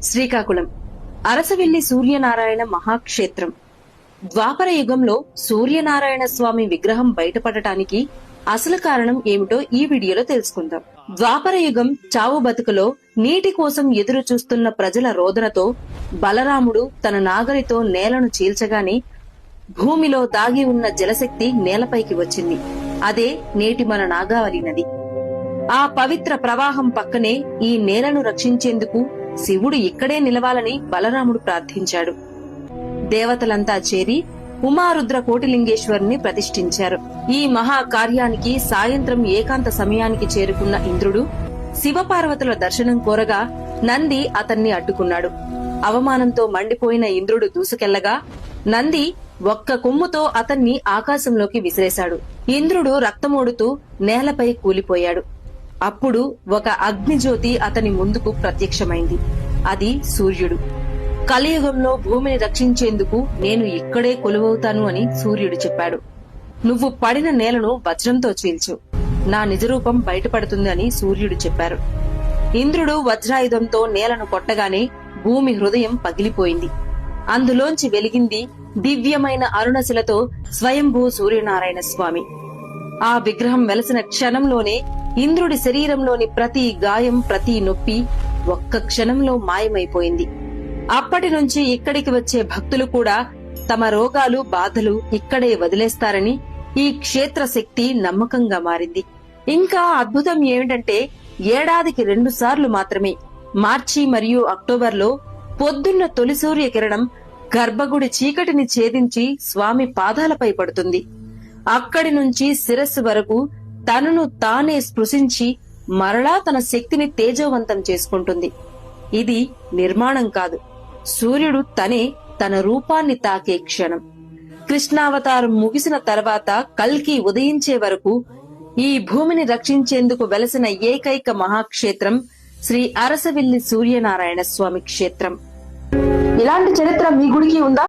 శ్రీకాకుళం అరసవిల్లి సూర్యనారాయణ మహాక్షేత్రం. ద్వాపర యుగంలో సూర్యనారాయణ స్వామి విగ్రహం బయటపడటానికి అసలు కారణం ఏమిటో ఈ వీడియోలో తెలుసుకుందాం. ద్వాపర యుగం చావు బతుకులో నీటి కోసం ఎదురు చూస్తున్న ప్రజల రోదనతో బలరాముడు తన నాగలితో నేలను చీల్చగానే భూమిలో దాగి ఉన్న జలశక్తి నేలపైకి వచ్చింది. అదే నేటి మన నాగావళి నది. ఆ పవిత్ర ప్రవాహం పక్కనే ఈ నేలను రక్షించేందుకు శివుడు ఇక్కడే నిలవాలని బలరాముడు ప్రార్థించాడు. దేవతలంతా చేరి ఉమారుద్ర కోటిలింగేశ్వరుని ప్రతిష్ఠించారు. ఈ మహా కార్యానికి సాయంత్రం ఏకాంత సమయానికి చేరుకున్న ఇంద్రుడు శివపార్వతుల దర్శనం కోరగా నంది అతన్ని అడ్డుకున్నాడు. అవమానంతో మండిపోయిన ఇంద్రుడు దూసుకెళ్లగా నంది ఒక్క కొమ్ముతో అతన్ని ఆకాశంలోకి విసిరేశాడు. ఇంద్రుడు రక్తమోడుతూ నేలపై కూలిపోయాడు. అప్పుడు ఒక అగ్నిజ్యోతి అతని ముందుకు ప్రత్యక్షమైంది. అది సూర్యుడు. కలియుగంలో భూమిని రక్షించేందుకు నేను ఇక్కడే కొలువవుతాను అని సూర్యుడు చెప్పాడు. నువ్వు పడిన నేలను వజ్రంతో చీల్చు, నా నిజరూపం బయటపడుతుంది అని సూర్యుడు చెప్పారు. ఇంద్రుడు వజ్రాయుధంతో నేలను కొట్టగానే భూమి హృదయం పగిలిపోయింది. అందులోంచి వెలిగింది దివ్యమైన అరుణశిలతో స్వయంభూ సూర్యనారాయణ స్వామి. ఆ విగ్రహం వెలసిన క్షణంలోనే ఇంద్రుడి శరీరంలోని ప్రతి గాయం, ప్రతి నొప్పి ఒక్క క్షణంలో మాయమైపోయింది. అప్పటి నుంచి ఇక్కడికి వచ్చే భక్తులు కూడా తమ రోగాలు, బాధలు ఇక్కడే వదిలేస్తారని ఈ క్షేత్ర శక్తి నమ్మకంగా మారింది. ఇంకా అద్భుతం ఏమిటంటే ఏడాదికి 2 సార్లు మాత్రమే, మార్చి మరియు అక్టోబర్లో పొద్దున్న తొలి సూర్య కిరణం గర్భగుడి చీకటిని ఛేదించి స్వామి పాదాలపై పడుతుంది. అక్కడి నుంచి శిరస్సు వరకు తనను తానే స్పృశించి మరలా తన శక్తిని తేజోవంతం చేసుకుంటుంది. ఇది నిర్మాణం కాదు, సూర్యుడు తనే తన రూపాన్ని తాకే క్షణం. కృష్ణావతారం ముగిసిన తర్వాత కల్కి ఉదయించే వరకు ఈ భూమిని రక్షించేందుకు వెలసిన ఏకైక మహాక్షేత్రం శ్రీ అరసవిల్లి సూర్యనారాయణ స్వామి క్షేత్రం. ఇలాంటి చరిత్ర మీ గుడికి ఉందా?